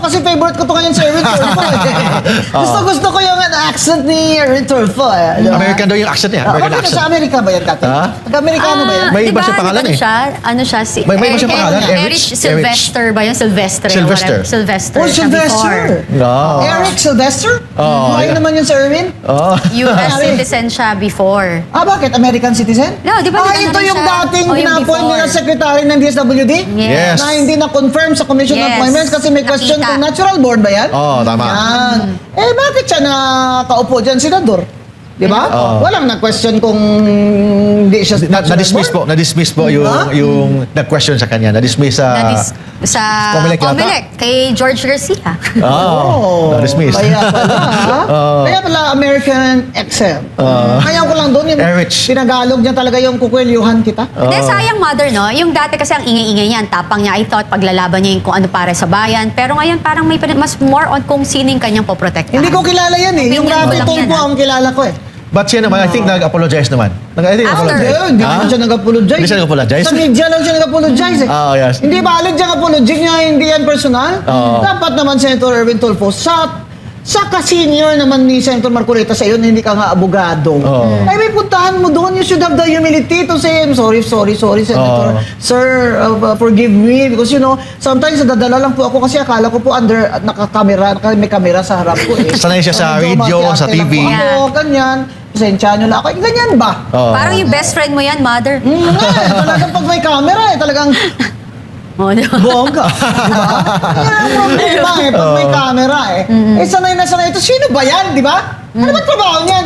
kasi favorite ko to ngayon si Erwin Tulfo. Gusto ko yung accent ni Erwin Tulfo. American daw yung accent niya. American accent. Sa Amerika ba yan, Kate? Ha? Taga-Amerikano ba yan? May iba siyang pangalan eh. Ano siya? May iba siyang pangalan, Eric Sylvester ba yun? Sylvester. Sylvester. Sylvester. Oh, siya Sylvester. before. No. Eric Sylvester? Buhay yeah. naman yun sa Erwin? Oh. US citizen siya before. Bakit? American citizen? No, di ba ito yung dating yung pina-appoint nila before. secretary ng DSWD? Yes. Na hindi na-confirm sa Commission on Yes. Appointments kasi may question Nakita. kung natural born ba yan? Oh, tama. Yan. Bakit siya nakaupo dyan, senador? Di ba? Walang na-question kung hindi siya Na-dismiss po. Na-dismiss po yung nag-question sa kanya. Na-dismiss sa... Sa Comelec yata? Comelec, kay George Garcia. Na-dismiss. Kaya pala, kaya pala American accent. Kaya ko lang doon yung Erich. tinagalog niya talaga yung kukwelyuhan kita. Hindi, sayang mother, no? Yung dati kasi ang ingay-ingay niya, ang tapang niya. I thought paglalaban niya yung kung ano para sa bayan. Pero ngayon parang may mas more on kung sino yung kanyang poprotektahan. Hindi ko kilala yan eh. Yung Opinion ko Rafi lang yan, Tulfo ang kilala ko eh. But siya naman, I think nag-apologize naman. I think After. nag-apologize. Hindi naman siya nag-apologize. Hindi siya nag-apologize? Sa media lang siya nag-apologize eh. Yes. Hindi valid yung apology niya, hindi yan personal. Dapat naman Senator Erwin Tulfo, sa ka-senior naman ni Senator Marcoleta sa iyo na hindi ka nga abogado. Ay may puntahan mo doon. You should have the humility to say, sorry, Senator. Sir, forgive me. Because you know, sometimes nadadala lang po ako kasi akala ko po naka-camera, may camera sa harap ko eh. Sanay siya sa Medyo radio, sa masyate lang TV. po ako, ganyan. Pasensya nyo lang ako. Ganyan ba? Parang yung best friend mo yan, mother. Talagang pag may camera talagang Oh, di ba? bongga. Diba? Yan ang problema pag may camera sanay na sanay ito. Sino ba yan, di ba? Ano ba trabaho niyan?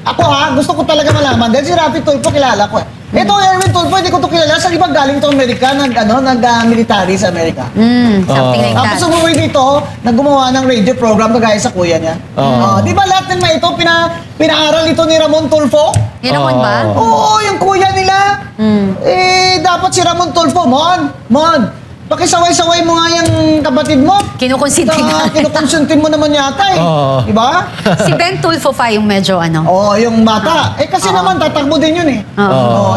Ako gusto ko talaga malaman dahil si Rafi Tulfo kilala ko eh. Ito, Erwin Tulfo, hindi ko to kilala. Sa ibang galing to Amerika, nag-military sa Amerika. Something like Tapos that. umuwi dito, naggumawa ng radio program kagaya sa kuya niya. Di ba lahat ng mga ito, pinaaral ito ni Ramon Tulfo? Yun naman ba? Oo, yung kuya nila. Dapat si Ramon Tulfo, Mon, pakisaway-saway mo nga yung kapatid mo. Kinukonsinti ka. Kinukonsuntin mo naman yata eh. Di ba? Si Ben Tulfo pa yung medyo ano. Yung bata. Kasi naman, tatakbo din yun eh.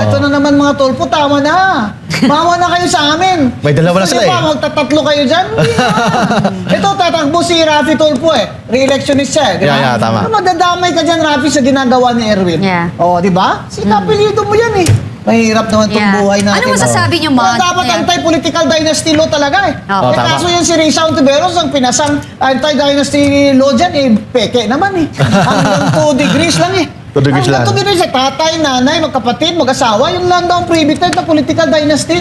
Ito na naman mga Tulfo, tama na. Mawa na kayo sa amin. May dalawa na Gusto sila niyo pa, magtatatlo kayo dyan? Hindi na. Ito, tatakbo si Rafi Tulfo eh. Re-electionist siya eh. Di ba? Yeah, tama. Madadamay ka dyan, Rafi, sa ginagawa ni Erwin. Yeah. Di ba? Sinapilido mo yan eh. Mahirap naman itong Yeah. buhay natin. Ano masasabi niyo, Mon? Dapat Yeah. anti-political dynasty law talaga eh. Oo. Tama. Kaso yan si Risa Ontiveros, ang pinasang anti-dynasty law dyan, peke naman eh. Hanggang 2 degrees lang eh. 2 degrees lang. Hanggang 2 degrees, tatay, nanay, magkapatid, mag-asawa, yung lang daw ang prohibited na political dynasty.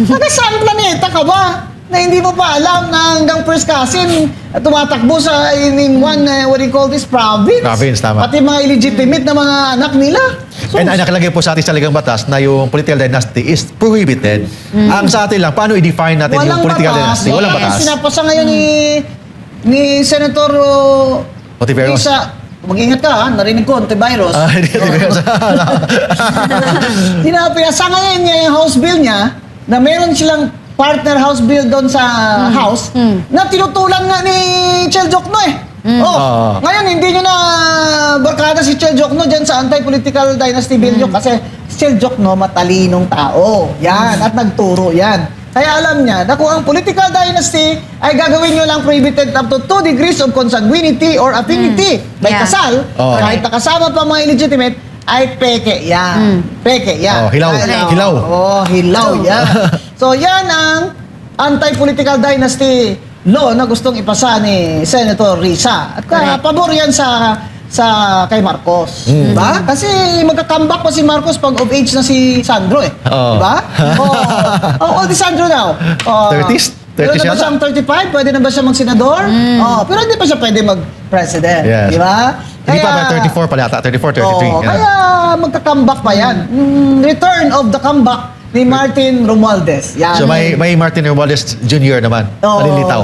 Taga saan planeta ka ba? Na hindi mo pa alam na hanggang first cousin tumatakbo sa in one, what do you call this, province? Province, tama. Pati mga illegitimate na mga anak nila. So, And nakalagay po sa ating saligang batas na yung political dynasty is prohibited. Ang sa atin lang, paano i-define natin yung political dynasty? Walang batas. Sinapasa ngayon ni Senator Ontiveros. Risa. Mag-ingat ka ha, narinig ko, Ontiveros. Pinasa ngayon niya yung house bill niya na meron silang partner house bill doon sa house na tinutulan nga ni Chel Jokno eh. Ngayon hindi nyo na barkada si Chel Jokno dyan sa anti-political dynasty bill nyo kasi si Chel Jokno matalinong tao. Yan, at nagturo yan. Kaya alam niya na kung ang political dynasty ay gagawin nyo lang prohibited up to 2 degrees of consanguinity or affinity may Yeah. kasal, kahit nakasama pa mga illegitimate, ay peke yan. Peke yan. Hilaw. Hilaw. Hilaw yan. So yan ang anti-political dynasty law na gustong ipasa ni Senator Risa. At pabor yan sa kay Marcos. Diba? Kasi magka-comeback pa si Marcos pag of age na si Sandro eh. Diba? Di Sandro now. 30s? 30s Pwede na ba yata? siyang 35? Pwede na ba siya mag-senador? Pero hindi pa siya pwede mag-president. Yes. Diba? Hindi pa ba 34 pala yata? 34, 33. Kaya magka-comeback pa yan. Return of the comeback ni Martin Romualdez. Yan. So may Martin Romualdez Jr. naman. Malilitaw.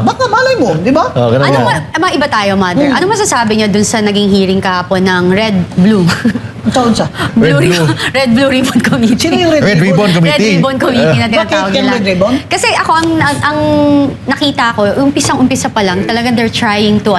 Baka malay mo, di ba? Ano iba tayo, mother? Ano masasabi niyo dun sa naging hearing kahapon ng Red Blue? Taon sa? Blue Red Ribbon, Red Blue Ribbon Committee. Sino yung Red Red Ribbon Red Committee. Ribbon Committee na tinatawag Bakit yung nila. Red Ribbon? Kasi ako, ang nakita ko, umpisang-umpisa pa lang, talagang they're trying to,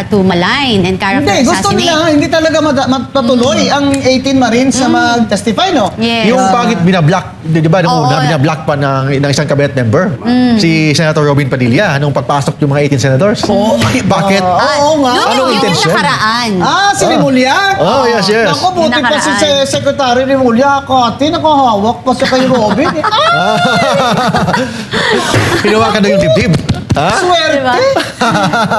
to malign and character Hindi, gusto assassinate. nila, hindi talaga magpatuloy ang 18 Marines na mag-testify, no? Yes. Yung bakit binablock, di ba, nung Oo. una, binablock pa ng isang cabinet member, si Senator Robin Padilla, nung pagpasok yung mga 18 senators. Oo. Bakit? Oo nga. Yun Anong yung intention? nakaraan. Si Rimulya? Oh, yes, yes. Ako, buti Yung pa si nakaraan. Secretary Rimulya. Kati, nakahawak pa siya kay Robin. Hinawakan na yung dibdib. Ha? Swerte. Diba?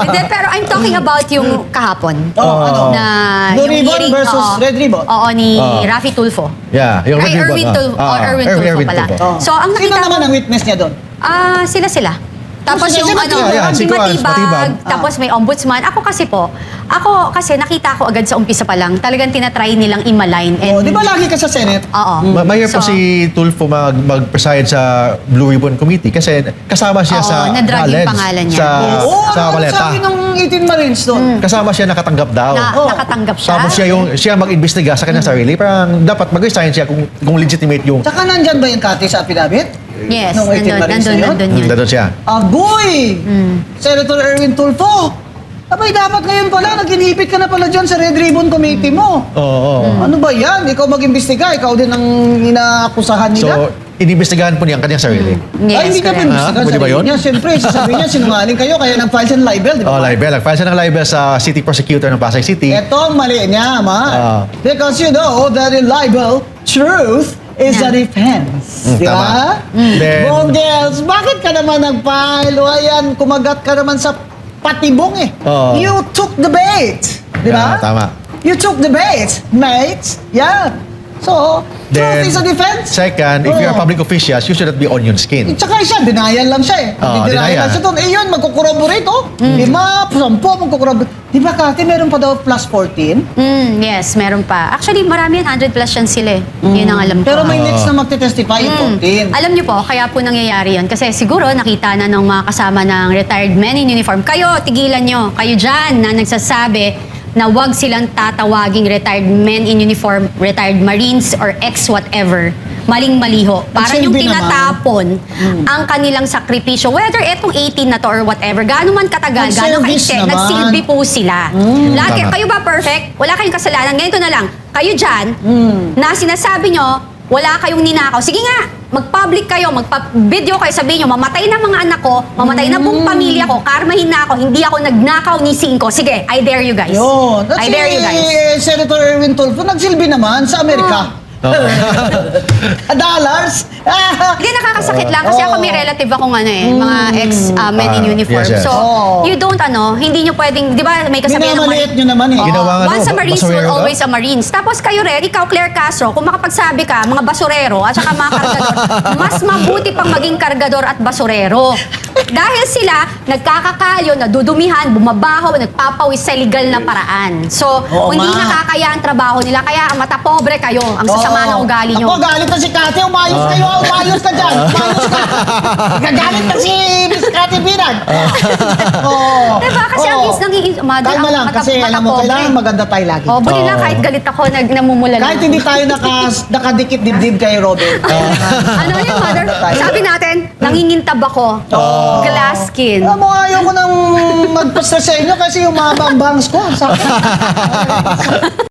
Hindi, pero I'm talking about yung kahapon. Ano? Na Blue yung Ribbon hearing, versus oo. Red Ribbon? Oo, ni Raffy Tulfo. Yeah, yung Ay, Red Ribbon. Erwin Tulfo. Erwin Tulfo pala. Oh. So, ang Sino nakita naman ko, ang witness niya doon? sila. Tapos sila, yung sila, si Kuan, Matibag. tapos may ombudsman. Ako kasi nakita ko agad sa umpisa pa lang, talagang tinatry nilang i-malign. Oh, di ba lagi ka sa Senate? Oo. Mahirap po So, si Tulfo mag-preside sa Blue Ribbon Committee kasi kasama siya Oo, sa na-drag yung knowledge pangalan niya. sa, Oo, sa ano Valeta. sabi ng 18 Marines doon? Kasama siya nakatanggap daw. nakatanggap siya. Tapos siya mag-imbestiga sa kanyang sarili. Parang dapat mag-resign siya kung legitimate yung... Tsaka nandyan ba yung Kati sa affidavit? Yes, Nung 18 Marines na yun? nandun yun. Dadoon siya. Agoy! Senator Erwin Tulfo! Abay, dapat ngayon pala, nag-inipit ka na pala dyan sa Red Ribbon Committee mo. Oo. Ano ba yan? Ikaw mag-imbestiga, ikaw din ang inaakusahan nila. So, inimbestigahan po niya ang kanyang sarili. Yes, Ay, hindi niya correct. pinimbestigahan Pwede ba sarili yun? niya. Siyempre, sasabihin niya, sinungaling kayo, kaya nag-file siya ng libel, di ba? Oh, libel. Nag-file siya ng libel sa city prosecutor ng Pasay City. Ito ang mali niya, ma. Because you know that in libel, truth is a defense. Di ba? tama. Then- Bongels, bakit ka naman nag-file? O ayan, kumagat ka naman sa patibong eh. Oo. You took the bait. Di ba? Yeah, tama. You took the bait, mate. Yeah. So, truth is a defense. Second, if you're a Oo. public official, you should not be on your skin. Tsaka siya, denial lang siya eh. Oo, Denial denial. lang siya doon. Eh yun, magkukorroborate oh. 5, 10, magkukorroborate. Di ba Kati, meron pa daw plus 14? Yes, meron pa. Actually, marami yan, 100 plus yan sila eh. Yun ang alam ko. Pero may next na magte-testify yung 14. Alam niyo po, kaya po nangyayari yun. Kasi siguro nakita na ng mga kasama ng retired men in uniform. Kayo, tigilan nyo. Kayo dyan na nagsasabi na wag silang tatawaging retired men in uniform, retired Marines, or ex-whatever. Maling-maliho. Para yung Nagsilbi naman. tinatapon ang kanilang sakripisyo. Whether etong 18 na to or whatever, gaano man katagal, gaano Nagservice kainte, naman. nagsilbi po sila. Lahat, Tama. kayo ba perfect? Wala kayong kasalanan. Ganito na lang. Kayo dyan, na sinasabi nyo, wala kayong ninakaw. Sige nga, mag-public kayo, magpa-video kayo, sabihin nyo, mamatay na mga anak ko, mamatay na buong pamilya ko, karmahin na ako, hindi ako nagnakaw ni Cinco. Sige, I dare you guys. Yun. At I dare you guys. Senator Erwin Tulfo, nagsilbi naman sa Amerika. Dollars? Hindi, nakakasakit lang kasi ako may relative akong mga ex-men in uniform. Yes, yes. So, you don't hindi nyo pwedeng, di ba may kasabihan ng Minamaliit nyo naman eh. Oo. Ginawa nga, Once a Marines, basurero you're ka? always a Marines. Tapos kayo rin, ikaw, Claire Castro, kung makapagsabi ka, mga basurero at saka mga kargador, mas mabuti pang maging kargador at basurero. Dahil sila, nagkakakayo, nadudumihan, bumabaho, nagpapawis sa legal na paraan. So, Oo hindi nga. nakakaya ang trabaho nila, kaya matapobre kayo, ang sasama ng ugali nyo. Ako, galit na si Kati. Umayos kayo. Umayos ka dyan. Umayos ka. Gagalit na si Miss Kati Binag. Oo. Diba? Kasi ang is mother, Kalma lang. Kasi alam mo, kailangan maganda tayo lagi. Oh, buti lang kahit galit ako, namumula lang. Kahit hindi tayo nakadikit dibdib kay Robin. Ano yun, mother? Sabi natin, nangingintab ako. Glass skin. Alam mo, ayaw ko nang magpasta sa inyo kasi yung mga bangs ko. Sakit.